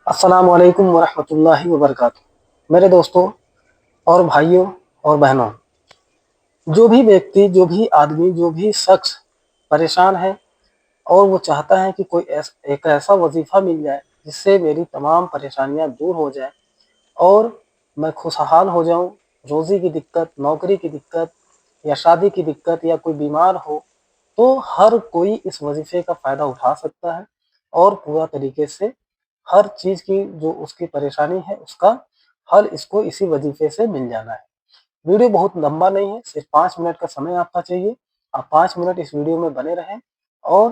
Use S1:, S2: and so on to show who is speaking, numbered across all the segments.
S1: अस्सलाम वालेकुम वरहमतुल्लाहि वबरकातुहू। मेरे दोस्तों और भाइयों और बहनों, जो भी व्यक्ति, जो भी आदमी, जो भी शख्स परेशान है और वो चाहता है कि एक ऐसा वजीफ़ा मिल जाए जिससे मेरी तमाम परेशानियां दूर हो जाए और मैं खुशहाल हो जाऊं, रोज़ी की दिक्कत, नौकरी की दिक्कत या शादी की दिक्कत या कोई बीमार हो, तो हर कोई इस वजीफ़े का फ़ायदा उठा सकता है और पूरा तरीके से हर चीज़ की जो उसकी परेशानी है उसका हल इसको इसी वजीफ़े से मिल जाना है। वीडियो बहुत लंबा नहीं है, सिर्फ 5 मिनट का समय आपका चाहिए। आप 5 मिनट इस वीडियो में बने रहें और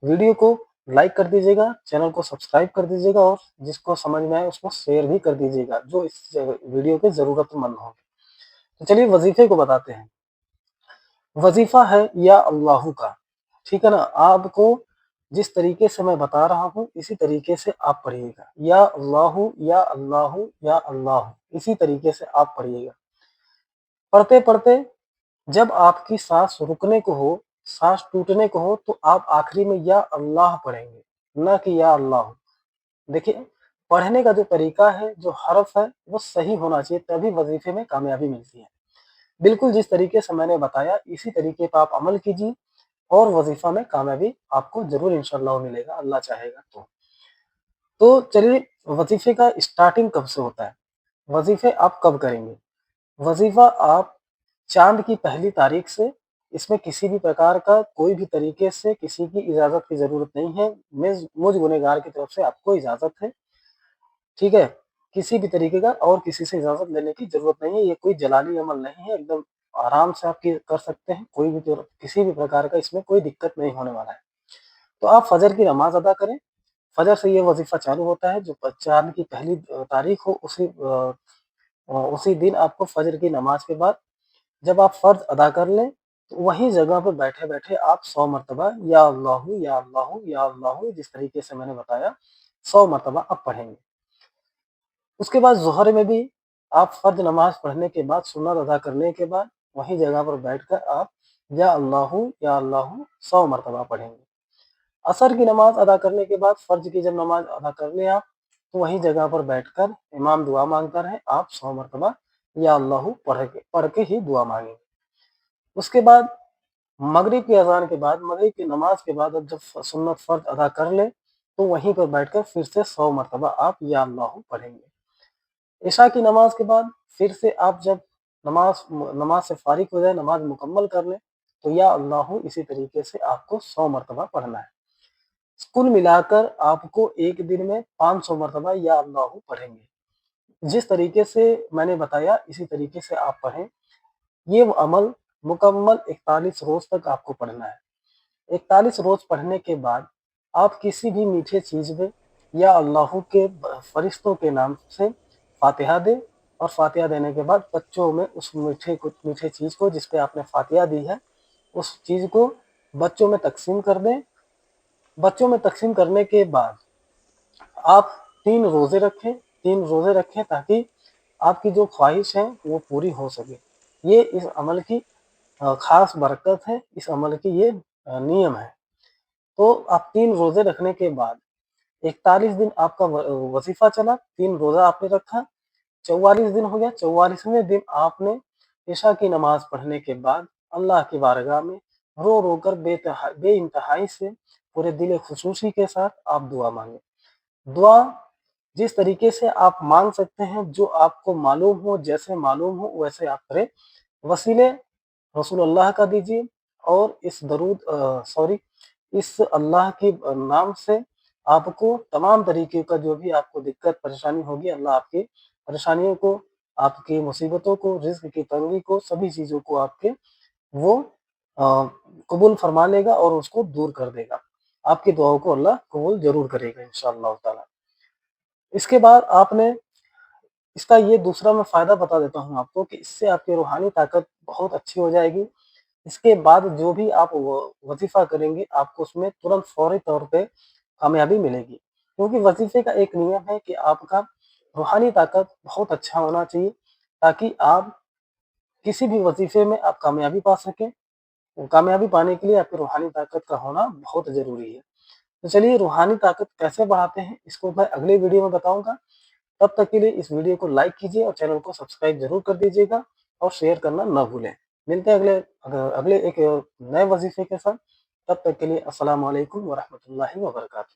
S1: वीडियो को लाइक कर दीजिएगा, चैनल को सब्सक्राइब कर दीजिएगा और जिसको समझ में आए उसको शेयर भी कर दीजिएगा, जो इस वीडियो के ज़रूरतमंद होंगे। तो चलिए वजीफ़े को बताते हैं। वजीफ़ा है या अल्लाहू का, ठीक है ना? आपको जिस तरीके से मैं बता रहा हूँ इसी तरीके से आप पढ़िएगा। या अल्लाहू या अल्लाहू या अल्लाहू, इसी तरीके से आप पढ़िएगा। पढ़ते पढ़ते जब आपकी सांस रुकने को हो, सांस टूटने को हो, तो आप आखिरी में या अल्लाह पढ़ेंगे, ना कि या अल्लाह। देखिए, पढ़ने का जो तरीका है, जो हरफ है, वो सही होना चाहिए, तभी वजीफे में कामयाबी मिलती है। बिल्कुल जिस तरीके से मैंने बताया इसी तरीके पर आप अमल कीजिए और वजीफा में कामयाबी आपको जरूर इंशाअल्लाह मिलेगा, अल्लाह चाहेगा तो चलिए, वजीफे का स्टार्टिंग कब से होता है, वजीफे आप कब करेंगे? वजीफा आप चाँद की पहली तारीख से, इसमें किसी भी प्रकार का कोई भी तरीके से किसी की इजाज़त की ज़रूरत नहीं है। मुझ गुनहगार की तरफ से आपको इजाज़त है, ठीक है? किसी भी तरीके का और किसी से इजाज़त लेने की ज़रूरत नहीं है। ये कोई जलाली अमल नहीं है, एकदम आराम से आप कर सकते हैं। कोई भी किसी भी प्रकार का इसमें कोई दिक्कत नहीं होने वाला है। तो आप फ़जर की नमाज़ अदा करें। फ़जर से ये वजीफ़ा चालू होता है, जो चाँद की पहली तारीख हो उसी दिन आपको फ़जर की नमाज़ के बाद जब आप फ़र्ज़ अदा कर लें, तो वही जगह पे बैठे-बैठे आप 100 मरतबा या अल्लाहू या अल्लाहू या अल्लाहू, जिस तरीके से मैंने बताया 100 मरतबा आप पढ़ेंगे। उसके बाद ज़ोहर में भी आप फ़र्ज़ नमाज़ पढ़ने के बाद, सुन्नत अदा करने के बाद वही जगह पर बैठकर आप या अल्लाहू 100 मरतबा पढ़ेंगे। असर की नमाज़ अदा करने के बाद, फ़र्ज़ की जब नमाज़ अदा कर लें आप, तो वही जगह पर बैठकर इमाम दुआ माँगता रहे, आप 100 मरतबा या अल्लाहू पढ़ के ही दुआ माँगेंगे। उसके बाद मगरिब की अज़ान के बाद, मगरिब की नमाज़ के बाद अब जब सुन्नत फ़र्ज़ अदा कर लें, तो वहीं पर बैठकर फिर से 100 मरतबा आप या अल्लाहू पढ़ेंगे। इशा की नमाज़ के बाद फिर से आप जब नमाज़ से फ़ारिग हो जाए, नमाज़ मुकम्मल कर लें, तो या अल्लाहू इसी तरीके से आपको 100 मरतबा पढ़ना है। कुल मिलाकर आपको एक दिन में 500 मरतबा या अल्लाहू पढ़ेंगे। जिस तरीके से मैंने बताया इसी तरीके से आप पढ़ें। ये अमल मुकम्मल 41 रोज़ तक आपको पढ़ना है। 41 रोज़ पढ़ने के बाद आप किसी भी मीठे चीज़ में या अल्लाह के फरिश्तों के नाम से फ़ातिहा दें और फ़ातिहा देने के बाद बच्चों में उस मीठे चीज़ को जिस पे आपने फ़ातिहा दी है, उस चीज़ को बच्चों में तक़सीम कर दें। बच्चों में तक़सीम करने के बाद आप 3 रोज़े रखें ताकि आपकी जो ख्वाहिश है वो पूरी हो सके। ये इस अमल की ख़ास बरकत है, इस अमल की ये नियम है। तो आप 3 रोज़े रखने के बाद 41 दिन आपका वज़ीफ़ा चला, 3 रोज़ा आपने रखा, 44 दिन हो गया। 44वें दिन आपने इशा की नमाज़ पढ़ने के बाद अल्लाह की बारगाह में रो-रो कर बेइंतहाई से पूरे दिल खुशूसी के साथ आप दुआ माँगे। दुआ जिस तरीके से आप मांग सकते हैं, जो आपको मालूम हो, जैसे मालूम हो वैसे आप करें। वसीले रसूलुल्लाह का दीजिए और इस अल्लाह के नाम से आपको तमाम तरीके का जो भी आपको दिक्कत परेशानी होगी, अल्लाह आपकी परेशानियों को, आपकी मुसीबतों को, रिज़्क की तंगी को, सभी चीज़ों को आपके वो कबूल फरमा लेगा और उसको दूर कर देगा। आपकी दुआओं को अल्लाह कबूल ज़रूर करेगा इंशाअल्लाह ताला। इसके बाद आपने इसका ये दूसरा मैं फ़ायदा बता देता हूँ आपको कि इससे आपकी रूहानी ताकत बहुत अच्छी हो जाएगी। इसके बाद जो भी आप वज़ीफ़ा करेंगे, आपको उसमें तुरंत फ़ौरी तौर पे कामयाबी मिलेगी। क्योंकि वज़ीफ़े का एक नियम है कि आपका रूहानी ताकत बहुत अच्छा होना चाहिए, ताकि आप किसी भी वज़ीफ़े में आप कामयाबी पा सकें। कामयाबी पाने के लिए आपकी रूहानी ताकत का होना बहुत ज़रूरी है। تو چلیے روحانی طاقت کیسے بڑھاتے ہیں اس کو میں اگلے ویڈیو میں بتاؤں گا. تب تک کے لیے اس ویڈیو کو لائک کیجیے اور چینل کو سبسکرائب ضرور کر دیجیے گا اور شیئر کرنا نہ بھولیں. ملتے ہیں اگلے ایک نئے وظیفے کے ساتھ. تب تک کے لیے السلام علیکم ورحمۃ اللہ وبرکاتہ.